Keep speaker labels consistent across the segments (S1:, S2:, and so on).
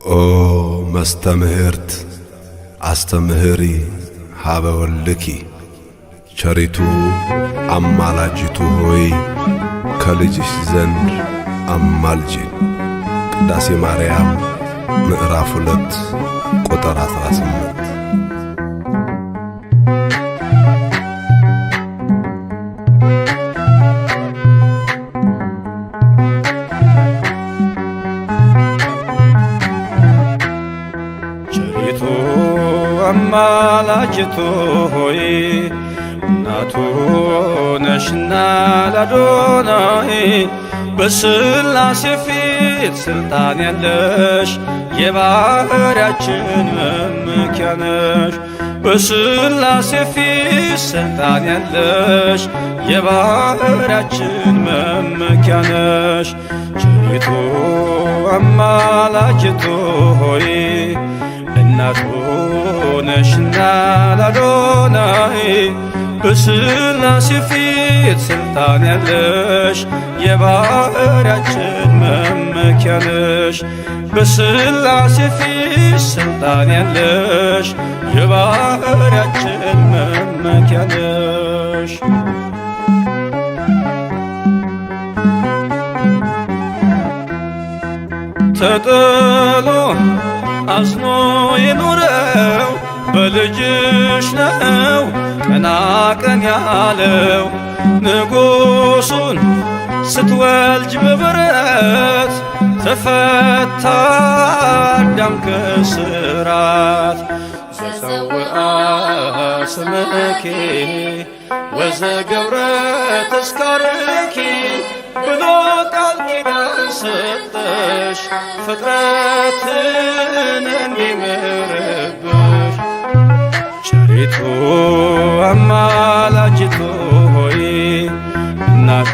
S1: ኦ መስተምህርት አስተምህሪ ሀበ ወልኪ ቸሪቱ አማላጅቱ ሆይ ከልጅሽ ዘንድ አማልጂ። ቅዳሴ ማርያም ምዕራፍ 2 ቁጥር 18።
S2: ቸሪቱ አማላጅቱ ሆይ እናቱ ነሽና ለአዶናይ በሥላሴ ፊት ሥልጣን ያለሽ የባሕርያችን መመኪያ ነሽ። በሥላሴ ፊት ሥልጣን ያለሽ የባሕርያችን መመኪያ ነሽ። ቸሪቱ አማላጅቱ ሆይ እናቱ ነሽና ለአዶናይ በሥላሴ ፊት ሥልጣን ያለሽ የባሕርያችን መመኪያ ነሽ። በሥላሴ ፊት ሥልጣን ያለሽ የባሕርያችን መመኪያ ነሽ። ተጥሎ አዝኖ የኖረው በልጅሽ ነው ቀና ቀን ያለው። ንጉሡን ስትወልጅ በበረት ተፈታ አዳም ከስራት። ዘፀውአ ስምኪ ወዘገብረ ተስካርኪ ብሎ ቃል ኪዳን ሰጠሽ ፍጥረትን እንዲምርብሽ። ቸሪቱ አማላጅቱ ሆይ እናቱ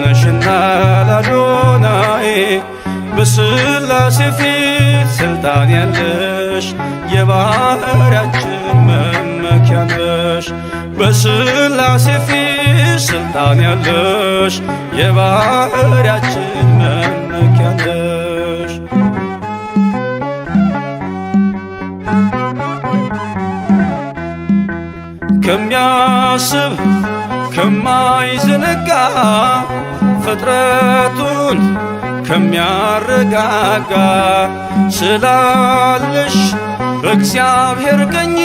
S2: ነሽና ለአዶናይ በሥላሴ ፊት ሥልጣን ያለሽ የባሕርያችን መመኪያ ነሽ። በሥላሴ ፊት ሥልጣን ያለሽ የባሕርያችን መመኪያ ነሽ። ከሚያስብ ከማይዘነጋ ፍጥረቱን ከሚያረጋጋ ስላለሽ በእግዚአብሔር ቀኝ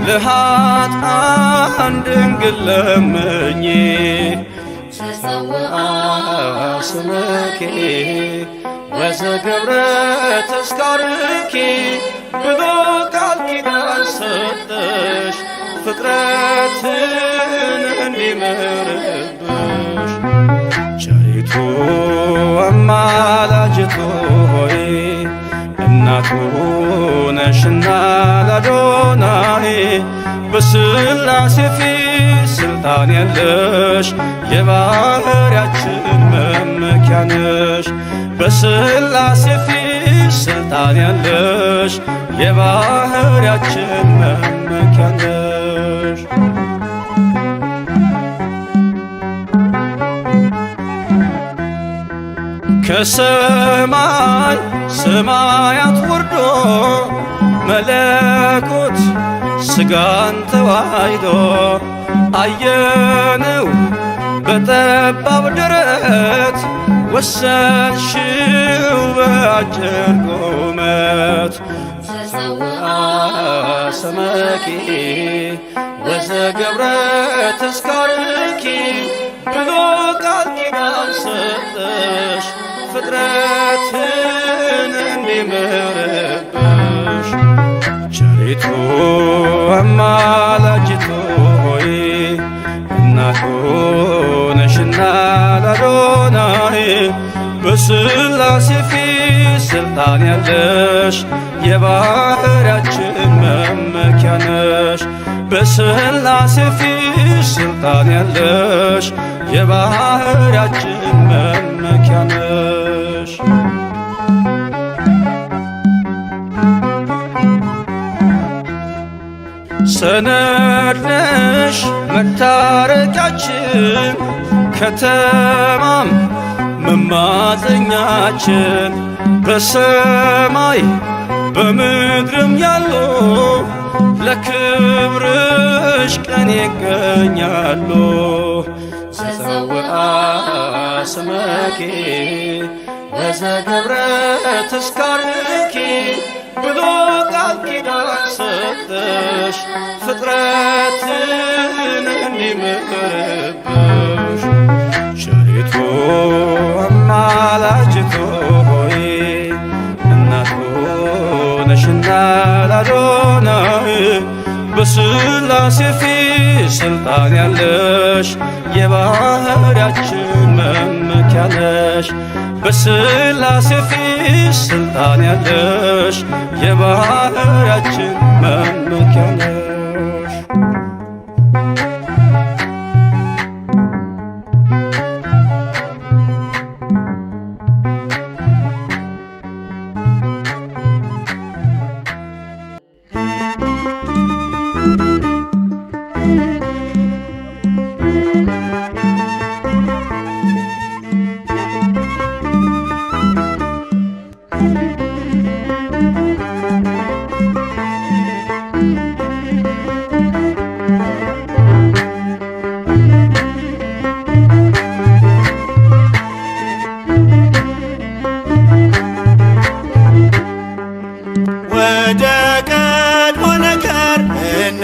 S2: ለኃጥአን ድንግል ለምኚ። ዘፀውአ ስምኪ ወዘገብረ ተስካርኪ ብሎ ቃል ኪዳን ሰጠሽ ፍጥረትን እንዲምርብሽ። ቸሪቱ አማላጅቱ ሆይ እናቱ ነሽና ለአዶናይ በሥላሴ ፊት ሥልጣን ያለሽ የባሕርያችን መመኪያ ነሽ። በሥላሴ ፊት ሥልጣን ያለሽ የባሕርያችን መመኪያ ነሽ። ከሰማይ ሰማያት ወርዶ መለኮት ሥጋን ተዋሕዶ አየነው በጠባብ ደረት ወሰንሽው በአጭር ቁመት። ዘፀውአ ስምኪ ወዘገብረ ተስካርኪ ብሎ ቃል ኪዳን ሰጠሽ ፍጥረትን እንዲምርብሽ። ቸሪቱ አማላጅቱ ሆይ እናቱ ነሽና ለአዶናይ በሥላሴ ፊት ሥልጣን ያለሽ የባሕርያችን መመኪያ ነሽ። በሥላሴ ፊት ሥልጣን ያለሽ የባሕርያችን መመኪያ ነሽ። ሰነድ ነሽ መታረቂያችን ከተማም መማፀኛችን በሰማይ በምድርም ያሉ ለክብርሽ ቀን ይገኛሉ። ዘፀውአ ስመኪ ወዘገብረ ተስካርኪ ብሎ ቃል ኪዳን ሰጠሽ ፍጥረትን እንዲምርብሽ። ቸሪቱ አማላጅቱ ሆይ እናቱ ነሽና ለአዶናይ በሥላሴ ፊት ስልጣን ያለሽ የባህርያችን መመኪያ ነሽ። በሥላሴ ፊት ስልጣን ያለሽ የባህርያችን መመኪያ ነሽ።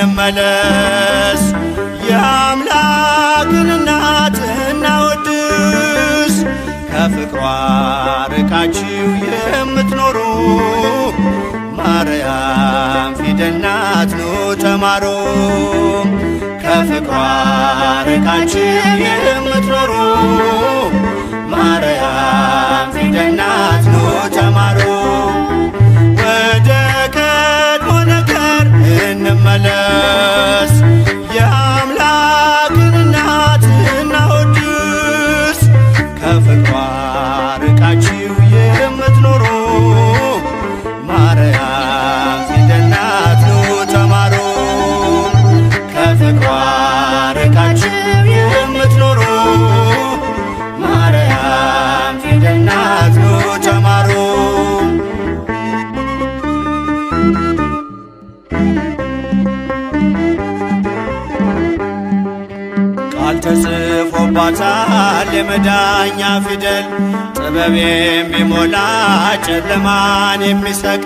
S3: እንመለስ የአምላክን እናት እናወድስ። ከፍቅሯ ርቃችሁ የምትኖሩ ማርያም ፊደል ናት ኑ ተማሩ። ከፍቅሯ ርቃችሁ የምትኖሩ ማርያም ፊደል ናት ኑ ተማሩ። ወደ ቀድሞ ነገር እንመለስ የአምላክን እናት እናወድስ። ከፍቅሯ ርቃችሁ የምትኖሩ ማርያም ፊደል ናት ኑ ተማሩ። ከፍቅሯ ርቃችሁ የምትኖሩ ማርያም ፊደል ናት ኑ ተማሩ። ቃል ተጽፎባታል የመዳኛ ፊደል ጥበብ የሚሞላ ጨለማን የሚሰቅ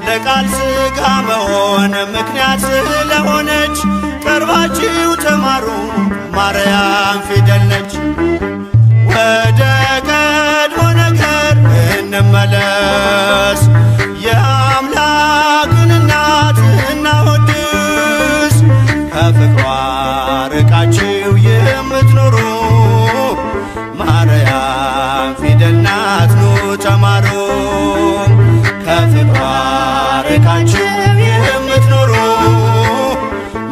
S3: ለቃል ሥጋ መሆን ምክንያት ስለሆነች ቀርባችሁ ተማሩ ማርያም ፊደል ነች። ወደ ቀድሞ ነገር እንመለስ የአምላክን እናት እናወድስ። ከፍቅሯ ርቃችሁ የምትኖሩ ማርያም ፊደል ናት ኑ ተማሩ። ከፍቅሯ ርቃችሁ የምትኖሩ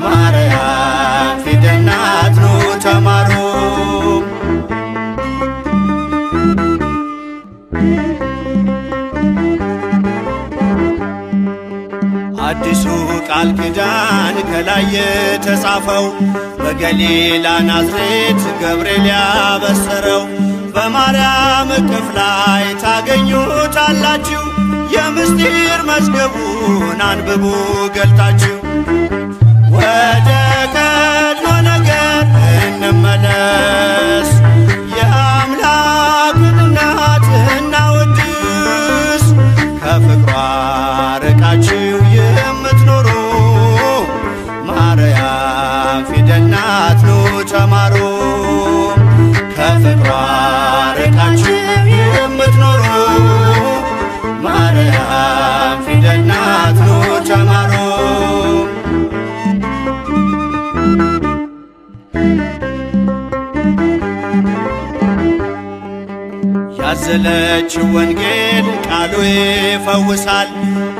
S3: ማርያም ፊደል ናት ኑ ተማሩ። አዲሱ ቃል ኪዳን ከላይ የተጻፈው በገሊላ ናዝሬት ገብርኤል ያበሰረው በማርያም እቅፍ ላይ ታገኙታላችሁ። የምስጢር መዝገቡን አንብቡ ገልጣችሁ። ወደ ቀድሞ ነገር እንመለስ የአምላክን እናት እናወድስ። ከፍቅሯ ርቃችሁ የምትኖሩ ማርያም ፊደል ናት ኑ ተማሩ። ከፍቅሯ ርቃችሁ የምትኖሩ ማርያም ፊደል ናት ኑ ተማሩ። ያዘለችው ወንጌል ቃሉ ይፈውሳል።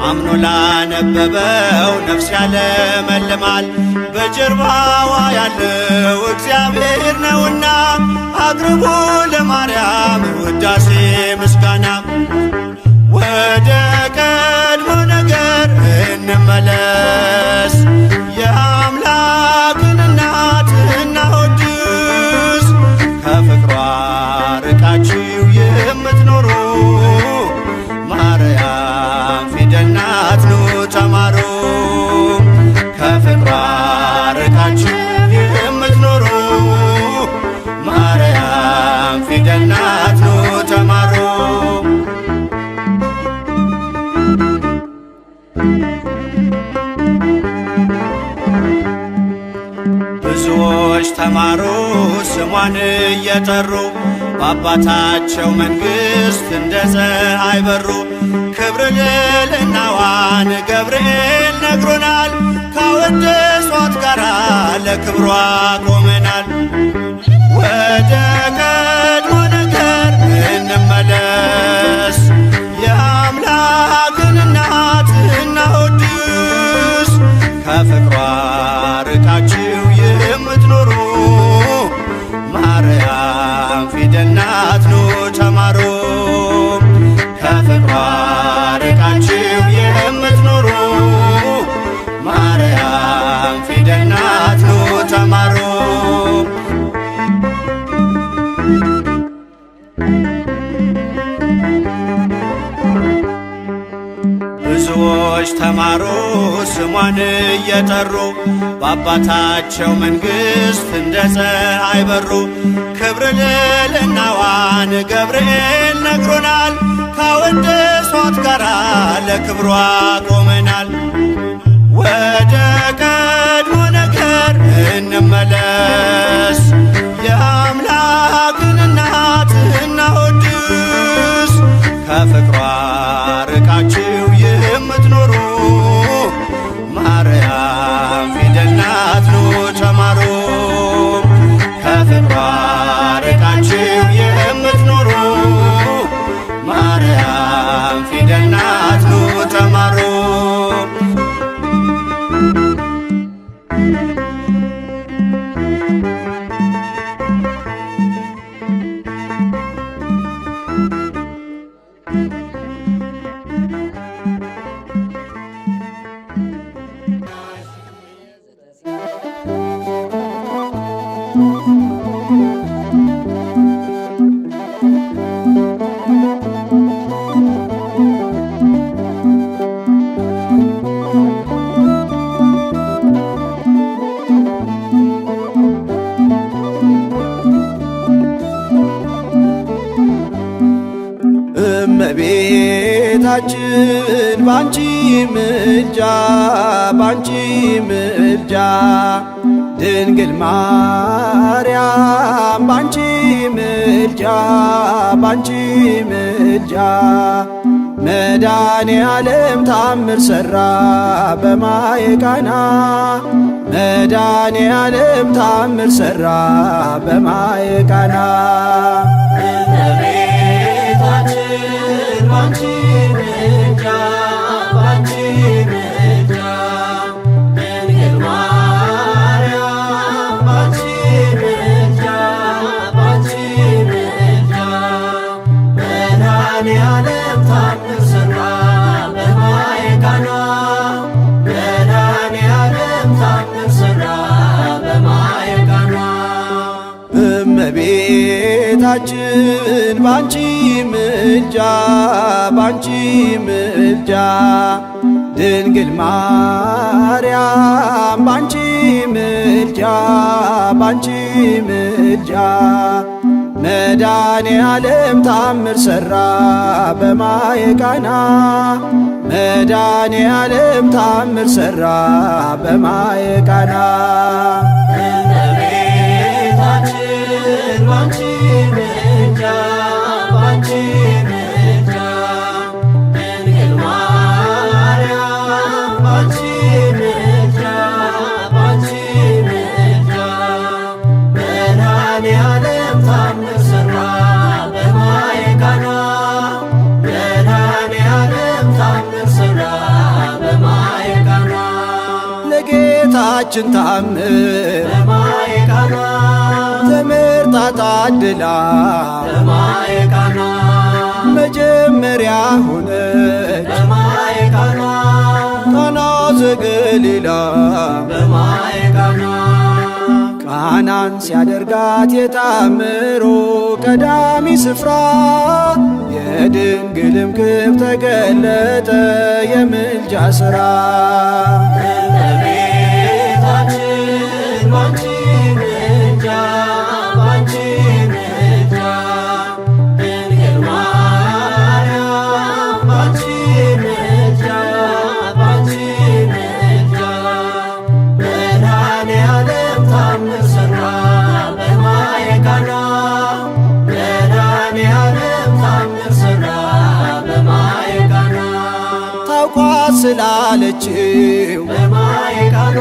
S3: አምኖ ላነበበው ነፍስ ያለመልማል። በጀርባዋ ያለው እግዚአብሔር ነውና አቅርቡ ለማርያም ውዳሴ ምስጋና። ወደ ቀድሞ ነገር እንመለስ የአምላክን እናት እናወድስ። ከፍቅሯ ርቃችሁ የምትኖሩ ተማሩ ስሟን እየጠሩ በአባታቸው መንግሥት እንደ ፀሐይ በሩ። ክብር ልዕልናዋን ገብርኤል ነግሮናል። ካወደሷት ጋራ ለክብሯ ቆመናል። ወደ ቀድሞ ነገር እንመለስ፣ የአምላክን እናት እናወድስ። ከፍቅሯ ርቃችሁ የምትኖሩ ማርያም ፊደል ናት ኑ ተማሩ። ከፍቅሯ ርቃችሁ የምትኖሩ ማርያም ፊደል ናት ኑ ተማሩ። ብዙዎች ተማሩ ስሟን እየጠሩ በአባታቸው መንግሥት እንደ ፀሐይ በሩ። ክብር ልዕልናዋን ገብርኤል ነግሮናል። ካወደሷት ጋራ ለክብሯ ቆመናል። ወደ ቀድሞ ነገር እንመለስ፣ የአምላክን እናት እናወድስ። ከፍቅሯ ርቃችሁ የምትኖሩ ማርያም ፊደል ናት ኑ ተማሩ። ከፍቅሯ ርቃችሁ የምትኖሩ ማርያም ፊደል ናት ኑ ተማሩ።
S4: እመቤታችን ባንቺ ምልጃ ባንቺ ምልጃ ድንግል ማርያም ባንቺ ምልጃ ባንቺ ምልጃ መድኃኔ ዓለም ታምር ሠራ በማየ ቃና። መድኃኔ ዓለም ታምር ሠራ በማየ ቃና። እመቤታችን ባንቺ ምልጃ ባንቺ ምልጃ ድንግል ማርያም ባንቺ ምልጃ ባንቺ ምልጃ መድኃኔ ዓለም ታምር ሠራ በማየ ቃና። መድኃኔ ዓለም ታምር ሠራ በማየ ቃና። እመቤታችን ባንቺ ምልጃ ባንቺ ምልጃ ድንግል ማርያም ባንቺ ምልጃ ባንቺ ምልጃ መድኃኔ ዓለም ታምር ሠራ በማየ ቃና። መድኃኔ ዓለም ታምር ሠራ በማየ ቃና። እመቤታችን ባንቺ ምልጃ ባንቺ ምልጃ ድንግል ማርያም ባንቺ ምልጃ ባንቺ ምልጃ መድኃኔ ዓለም ታምር ሠራ በማየ ቃና። መድኃኔ ዓለም ታምር ሠራ በማየ ቃና። ለጌታችን ታምር በማየ ቃና ተመርጣ ታድላ በማየ ቃና። መጀመሪያ ሆነች በማየ ቃና ቃና ዘገሊላ በማየ ቃና። ቃናን ሲያደርጋት የታምሮ ቀዳሚ ስፍራ የድንግልም ክብር ተገለጠ የምልጃ ሥራ። እመቤታችን ባንቺ ምልጃ ባንቺ ምልጃ ድንግል ማርያም ባንቺ ምልጃ ባንቺ ምልጃ መድኃኔ ዓለም ታምር ሠራ ቋት ስላለችው
S3: በማየ ቃና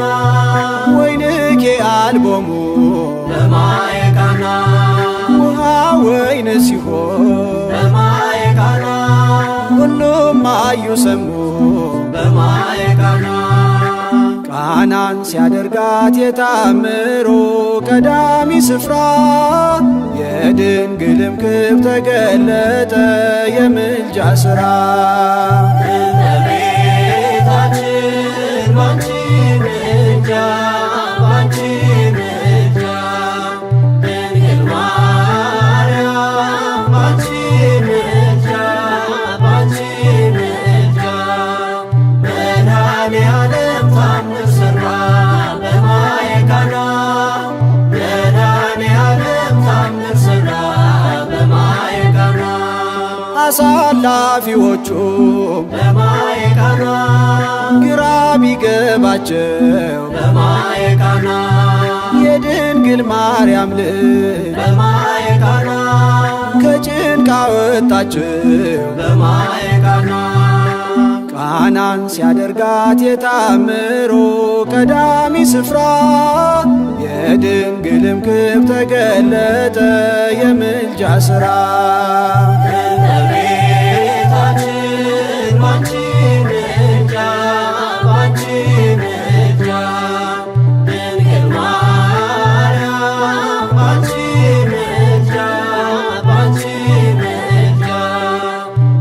S4: ወይንኬ አልቦሙ
S3: በማየ ቃና
S4: ውሃ ወይን ሲሆን
S3: በማየ ቃና
S4: ሁሉም አዩ ሰሙ
S3: በማየ ቃና
S4: ቃናን ሲያደርጋት የታምሮ ቀዳሚ ስፍራ የድንግልም ክብር ተገለጠ የምልጃ ሥራ።
S3: እመቤታችን ባንቺ ምልጃ ባንቺ ምልጃ ድንግል ማርያም ባንቺ ምልጃ ባንቺ ምልጃ መድኃኔዓለም ታምር ሠራ በማየ ቃና መድኃኔዓለም ታምር ሠራ በማየ ቃና
S4: አሳላፊዎቹም
S3: በማየ ቃና
S4: ግራ ቢገባቸው
S3: በማየ ቃና
S4: የድንግል ማርያም ልጅ
S3: በማየ ቃና
S4: ከጭንቅ አወጣቸው
S3: በማየ ቃና
S4: ቃናን ሲያደርጋት የታምሮ ቀዳሚ ስፍራ የድንግልም ክብር ተገለጠ የምልጃ ሥራ።
S3: እመቤታችን ባንቺ ምልጃ ባንቺ ምልጃ ድንግል ማርያም ባንቺ ምልጃ ባንቺ ምልጃ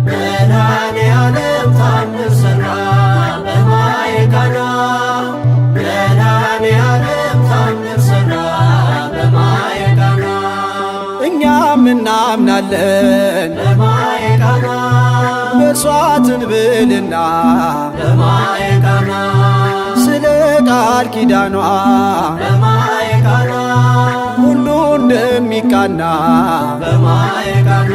S3: መድኃኔዓለም ታምር ሠራ በማየ ቃና መድኃኔዓለም ታምር ሠራ በማየ ቃና
S4: እኛም እናምናለን
S3: በማየ ቃና
S4: በእርሷ ትንብልና
S3: በማየ ቃና
S4: ስለ ቃል ኪዳኗ
S3: በማየ ቃና
S4: ሁሉ እንደሚቃና
S3: በማየ ቃና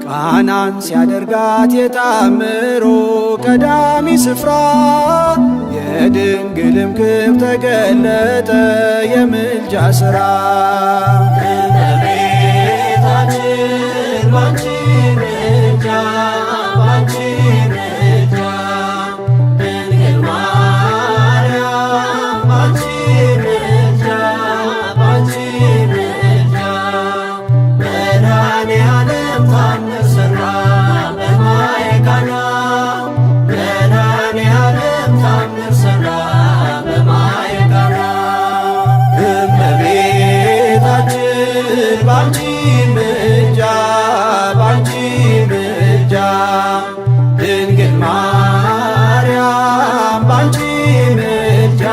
S4: ቃናን ሲያደርጋት የታምሮ ቀዳሚ ስፍራ የድንግልም ክብር ተገለጠ የምልጃ ሥራ።
S3: እመቤታችን ባንቺ ምልጃ ባንቺ ምልጃ ድንግል ማርያም ባንቺ ምልጃ ባንቺ ምልጃ መድኃኔዓለም ታምር ሠራ በማየ ቃና መድኃኔዓለም ታምር ሠራ በማየ ቃና እመቤታችን ባንቺ ምልጃ ባንቺ ምልጃ ድንግል ማርያም ባንቺ ምልጃ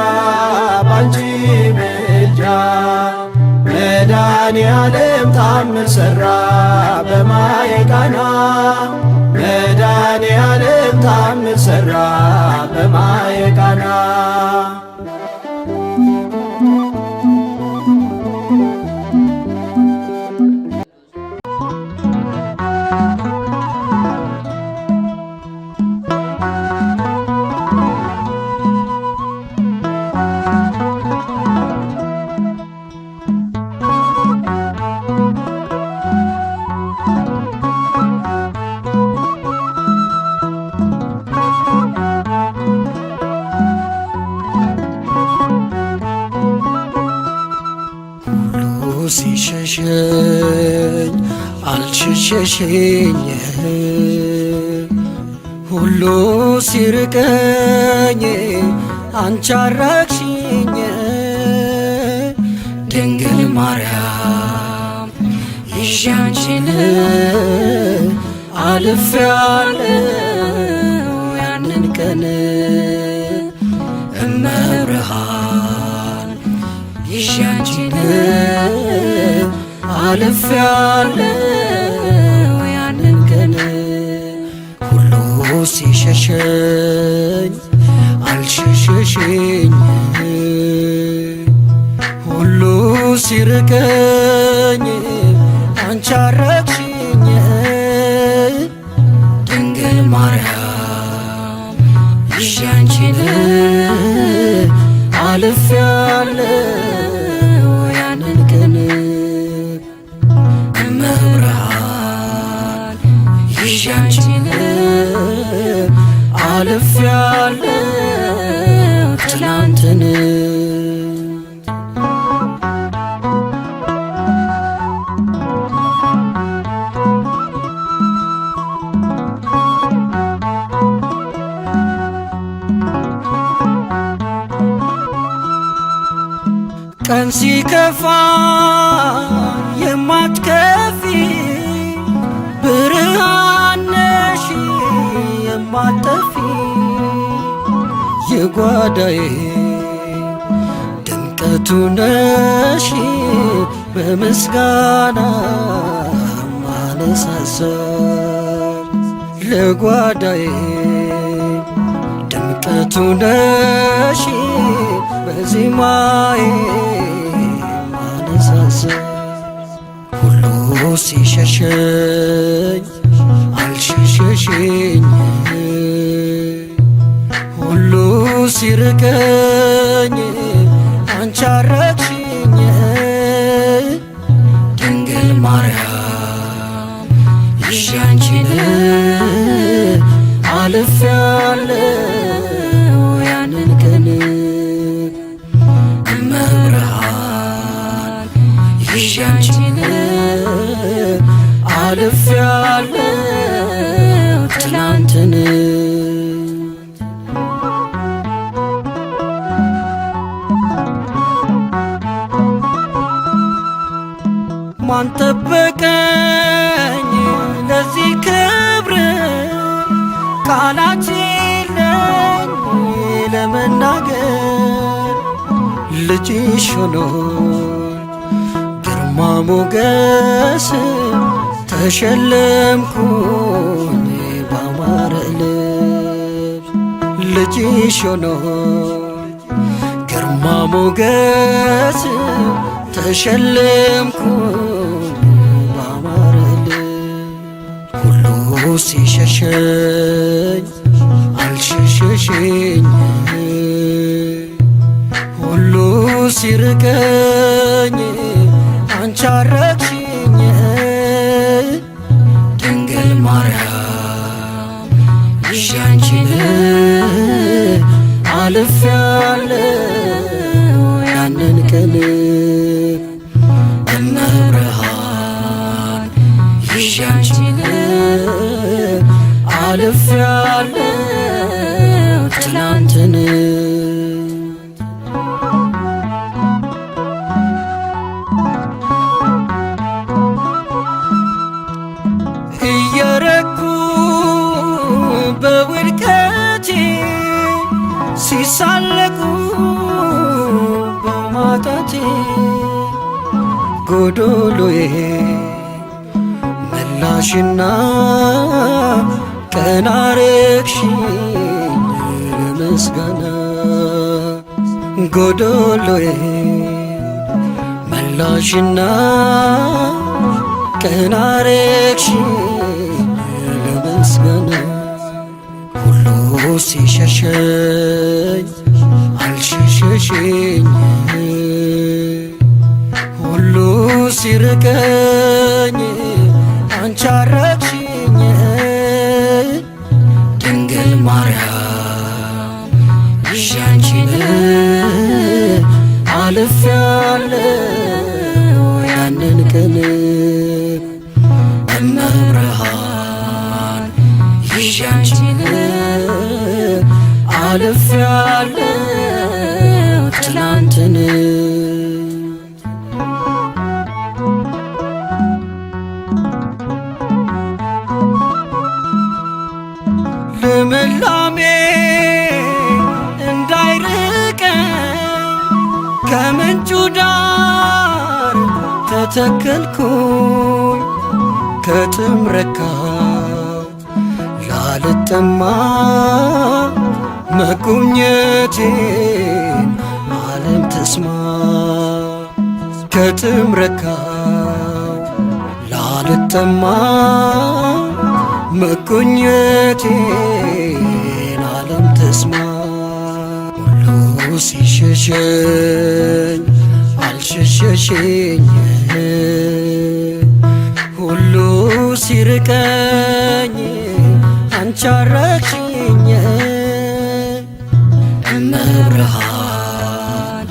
S3: ባንቺ ምልጃ መድኃኔዓለም ታምር ሠራ በማየ ቃና መድኃኔዓለም ታምር ሠራ በማየ ቃና
S5: ሲሸሸኝ አልሸሸሸኝ ሁሉ ሲርቀኝ አንቺ አራቅሽኝ ድንግል ማርያም ይዤ አንቺን አልፌያለሁ ያንን ቀን እመብርሃን ይዤ አንቺን አልፌያለሁ ያንን ቀን ሁሉ ሲሸሸኝ አልሸሸሸኝ ሁሉ ሲርቀኝ አንቺ አረቅሽኝ ድንግል ማርያም ይዤ አንቺን አልፌያለሁ ያንን ቀን እመብርሃን ይዤ አንቺን አልፌያለሁ ትናንትን ቀን ሲከፋ የማትከፊ ብርሃን ነሽ የማትጠፊ የጓዳዬ ድምቀቱ ነሽ በምስጋና ማነሳሳር ለጓዳዬ ድምቀቱ ነሽ በዜማዬ ማነሳሳር ሁሉ ሲሸሸኝ አልሸሸሽኝ ሁሉ ሲርቀኝ አንቺ አረቅሽኝ ድንግል ማርያም ይዤ አንቺን አልፌያለሁ ያንን ቀን እመብርሃን ይዤ አንቺን አልፌያለሁ ትናንትን ማን ጠበቀኝ ለዚህ ክብር ቃላት የለኝ ለመናገር ልጅሽ ሆኖኝ ግርማ ሞገስ ተሸለምኩኝ ባማረ ልብስ ልጅሽ ሆኖኝ ግርማ ሞገስ ተሸለምኩኝ ባማረ ልብስ ሁሉ ሲሸሸኝ አልሸሸሽኝ ሁሉ ሲርቀኝ አንቺ አረቅሽኝ ድንግል ማርያም ይዤ አንቺን አልፌያለሁ ያንን ቀን እመብርሃን ይዤ አንቺን አልፌያለሁ ትናንትን እየረኩ በውድቀቴ ሲሳለቁ በማጣቴ ጎዶሎዬ መላሽና ቀና አረግሽኝ ለምስጋና ጎዶሎዬ መላሽና ቀና አረግሽኝ ለምስጋና ሁሉ ሲሸሸኝ አልሸሸሽኝ ሁሉ ሲርቀኝ አንቺ አረቅሽኝ ድንግል ማርያም ይዤ አንቺን አልፌያለሁ ያንን ቀን እመብርሃን ይዤ አንቺን አልፌያለሁ ትናንትን ልምላሜ እንዳይርቀኝ ከምንጩ ዳር ተተከልኩኝ ከጥም ረካው ላልጠማ መጎብኘቴን ዓለም ተስማ ከጥም ረካው ላልጠማ መጎብኘቴን ዓለም ተስማ ሁሉ ሲሸሸኝ አልሸሸሽኝ ሁሉ ሲርቀኝ አንቺ አንቺ አረግሽኝ እመብርሃን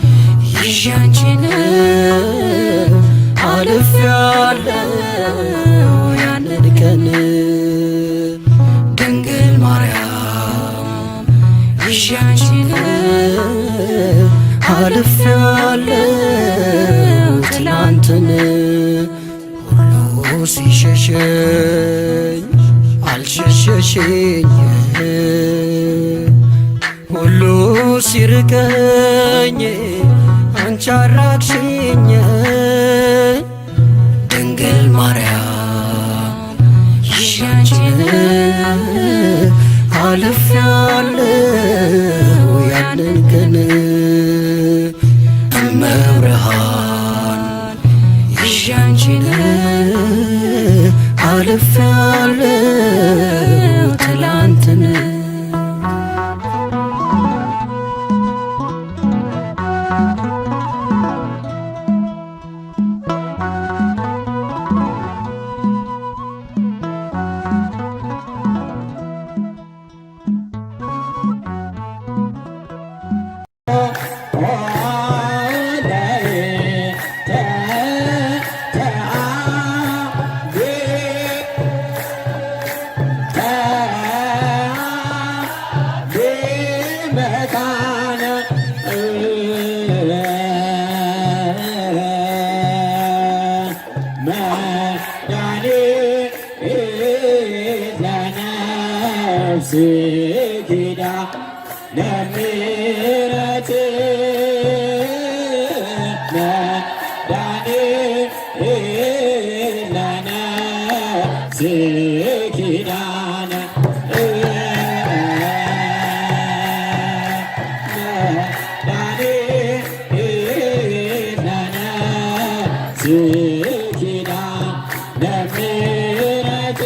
S5: ይዤ አንቺን አልፌያለሁ ያንን ቀን ድንግል ማርያም ይዤ አንቺን አልፌያለሁ ትላንትን ሁሉ ሲሸሸኝ አልሸሸሽኝ ሁሉ ሲርቀኝ አንቺ አራቅሽኝ ድንግል ማርያም ይዤ አንቺን አልፌያለሁ ያንን ቀን እመብርሃን ይዤ አንቺን አልፌያለሁ ትላንትን
S3: ስኪዳ ለምሕረት መድኃኒት ለነፍስ ኪዳነ መድኃኒት ለነፍስ ኪዳን ለምሕረት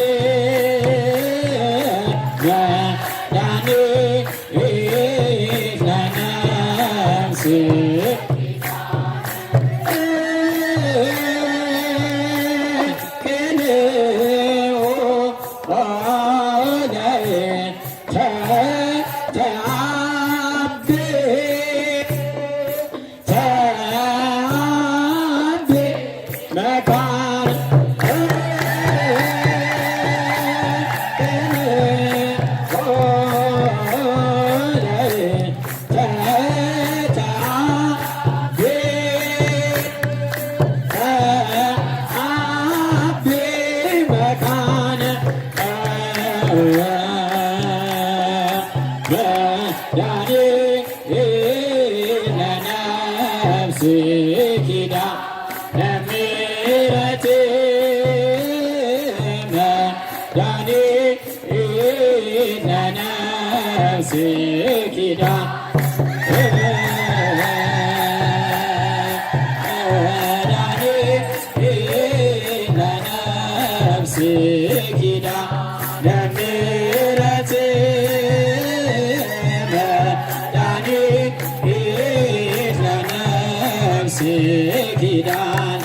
S3: ኪዳን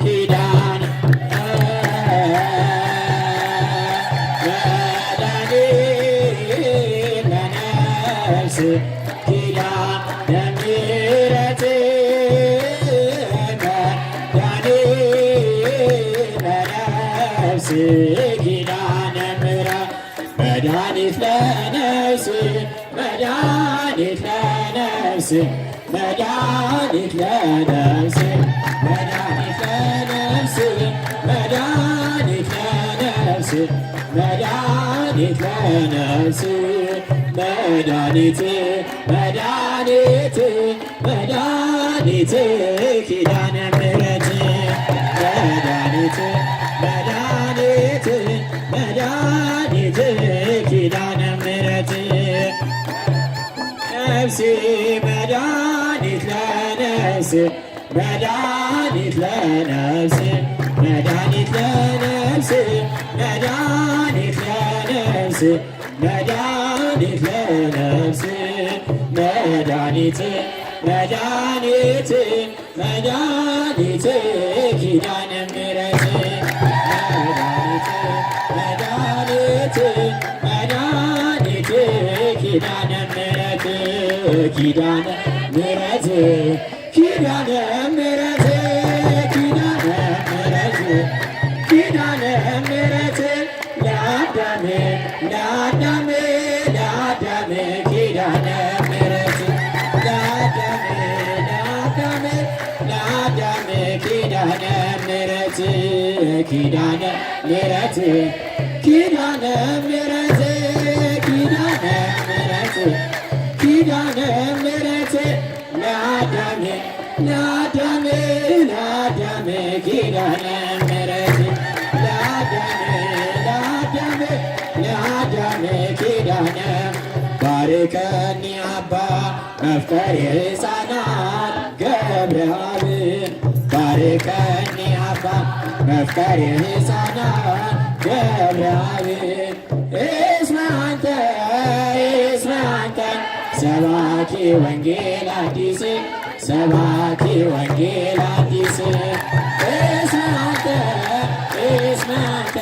S3: ኪዳን መድኃኒት ለነፍስ ኪዳን ለምሕረት መድኃኒት ለነፍስ ኪዳነ ምሕረት መድኃኒት ለነፍስ መድኃኒት ለነፍስ መድኃኒት ለነፍስ መድኃኒት ለነፍስ መድኃኒት ለነፍስ መድኃኒት ለነፍስ መድኃኒት መድኃኒት መድኃኒት ኪዳነ ምሕረት መድኃኒት መድኃኒት መድኃኒት ኪዳነ ምሕረት ነፍሴ መድኃኒት ለነፍስ መድኃኒት ለነፍስ መድኃኒት ለነፍስ መድኃኒት ለነፍስ መድኃኒት ለነፍስ መድኃኒት መድኃኒት መድኃኒት ኪዳነ ምሕረት መድኃኒት መድኃኒት ኪዳነ ምሕረት ኪዳነ ምሕረት ኪዳነ ምሕረት ኪዳነ ምሕረት ኪዳነ ምሕረት ለአዳም ለአዳም ለአዳም ኪዳነ ምሕረት ለአዳም ለአዳም ለአዳም ኪዳነ ምሕረት ኪዳነ ምሕረት ኪዳነ ምሕረት ኪዳነ ምሕረት ኪዳነ ምሕረት ለአዳም ለአዳም ለአዳም ኪዳነ ምሕረት ለአዳም ለአዳም ለአዳም ኪዳነ ባርከኒ አባ መፍቀሬ ሕፃናት ገብረአብ ባርከኒ አባ መፍቀሬ ሕፃናት ገብረአብ እስመ አንተ ሰባኪ ወንጌል አዲስ ሰባኪ ወንጌል አዲስ እስመ አንተ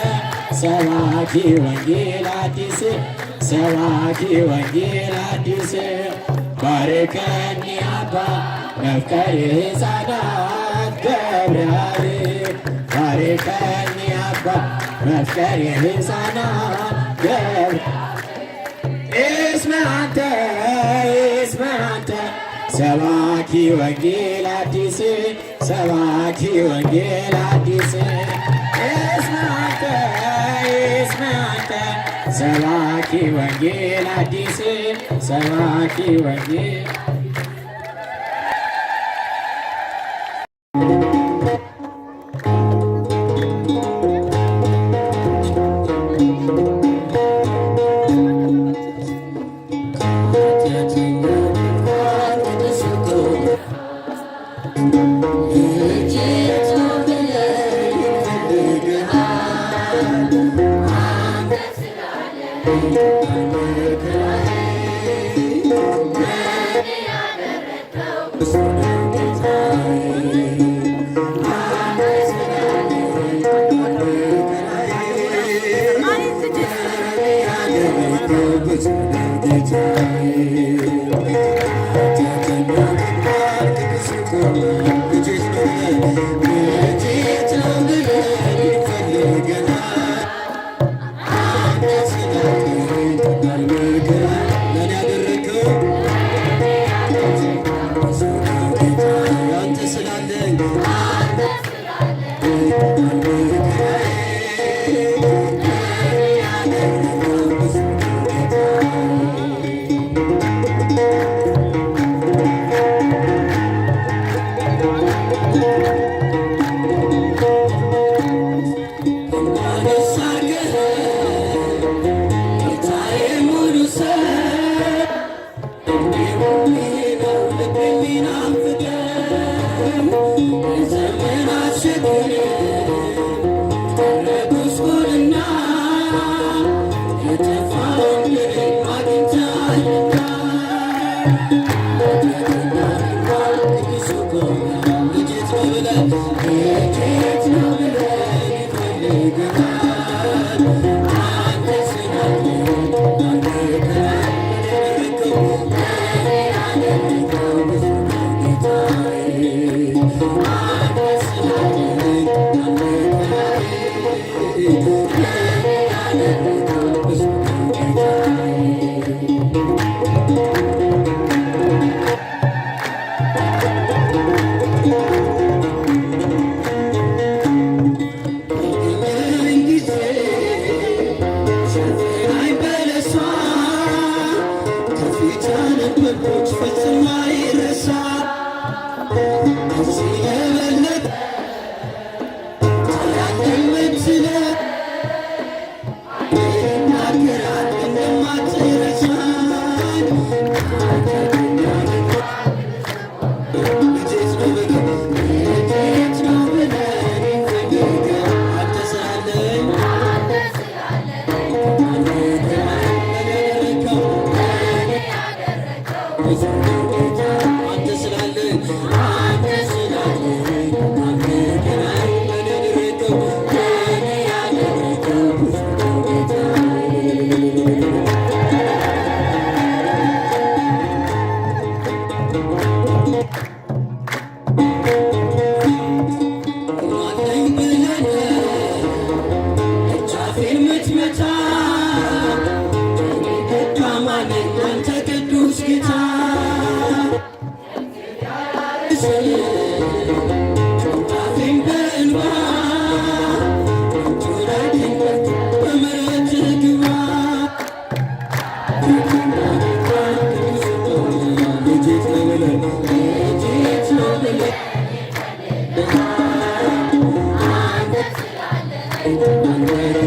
S3: ሰባኪ ወንጌል አዲስ ሰባኪ ወንጌል አዲስ ባርከኒ አባ መፍቀሬ ሕፃናት ገብረአብ ባርከኒ አባ መፍቀሬ ሕፃናት እስመ አንተ ሰባኪ ወንጌል አዲስ ሰባኪ ወንጌል አዲስ እስመ አንተ ሰባኪ ወንጌል አዲስ ሰባኪ ወንጌል Yeah.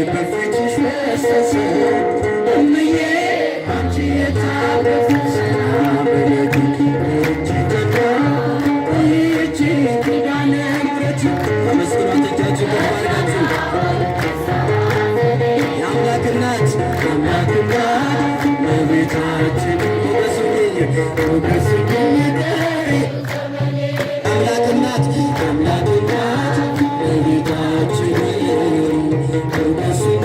S3: በፊትሽ ፈሰሰ እምዬ አንቺ የታረፍሽ በለቱ እጅግና ይህች ኪዳነ ምሕረት በመስቀሏት እጃችሁ ገባርጋችሁ የአምላክ እናት እመቤታችን ሞገስኝ አምላክ እናት እመቤታችን ሞገስኝ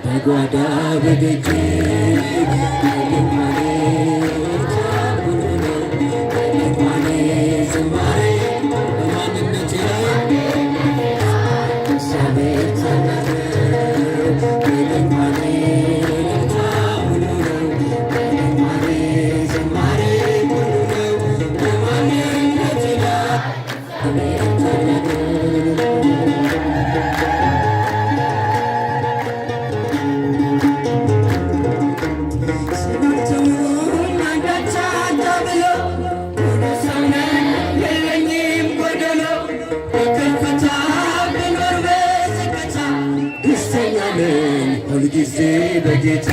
S3: በጓዳ በደጅ ሁልጊዜ በጌታ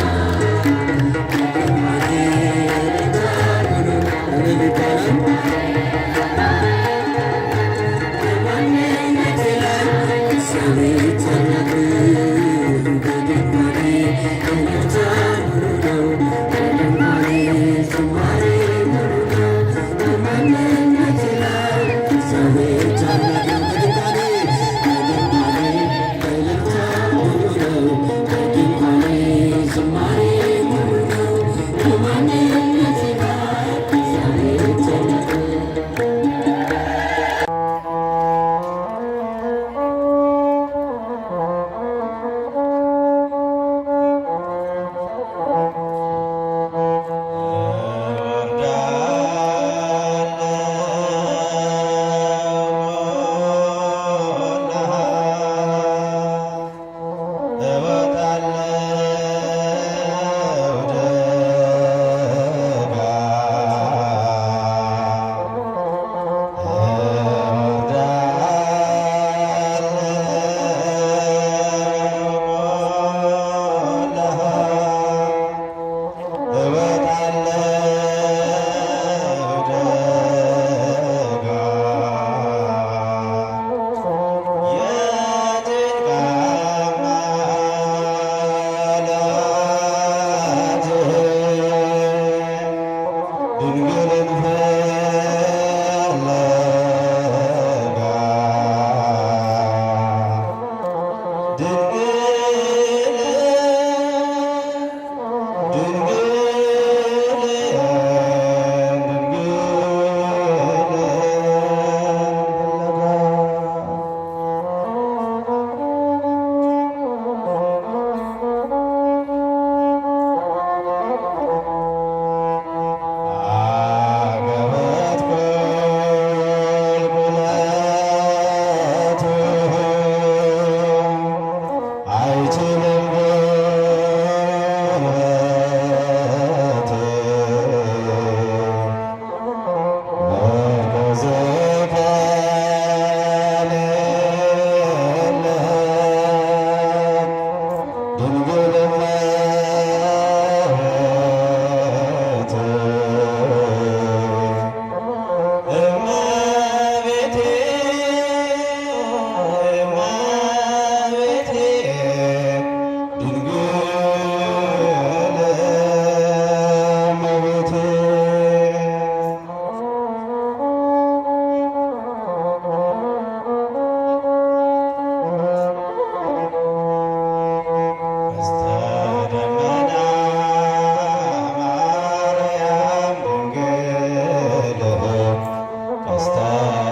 S6: ቀስተ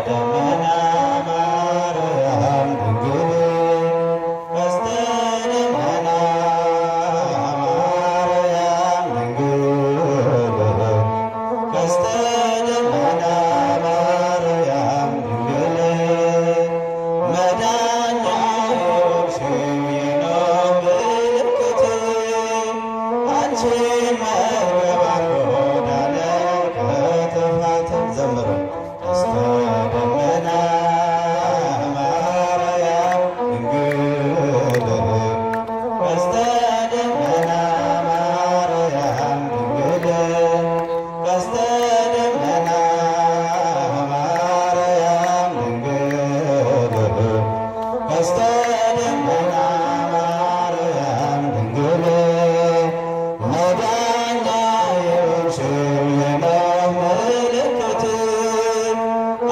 S6: ደመና ማርያም ድንግል ቀስተ ደመና ማርያም ድንግል ቀስተ ደመና ማርያም ድንግል መዳኛ የሆንሽው የኖህ ምልክት አንቺን መርገም ጎዳነ ከጥፋት ዘምሮ ቀስተ ደመና ማርያም ድንግል ቀስተ ደመና ማርያም ድንግል ቀስተ ደመና ማርያም ድንግል ቀስተ ደመና ማርያም ድንግል መዳኛ የሆንሽው የኖህ ምልክት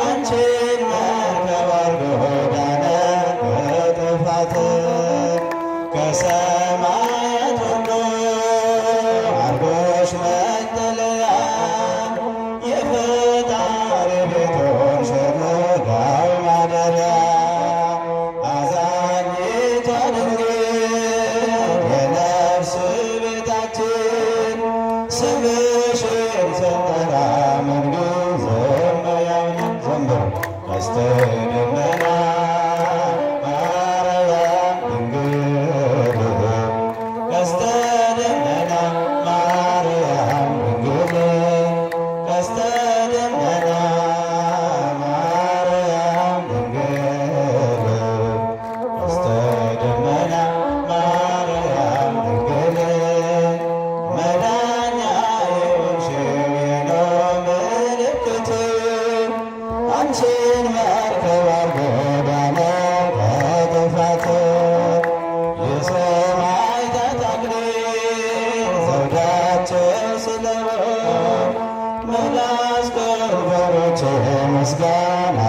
S6: አንቺን መርከብ አድርጎ ዳነ ከጥፋት ከሰማያት ወርዶ አርጎሽ መጠለያ የፈጣሪ ቤት ሆንሽ ሥጋው ማደሪያ አዛኝቷ ድንግል የነፍስ ቤታችን ስምሽን ስንጠራ ምንጊዜም ሕያው ነን ዘምሩ ቀስተ ደመና ማርያም ድንግል ቀስተ ደመና ማርያም ድንግል ቀስተ ደመና ማርያም ድንግል ቀስተ ደመና ማርያም ድንግል መዳኛ የሆንሽው የኖህ ምልክት አንቺን መርከብ አድርጎ ዳነ ከጥፋት የሰማዕታት አክሊል ዘውዳቸው ስለሆን ምላስ ከንፈሮች ምስጋና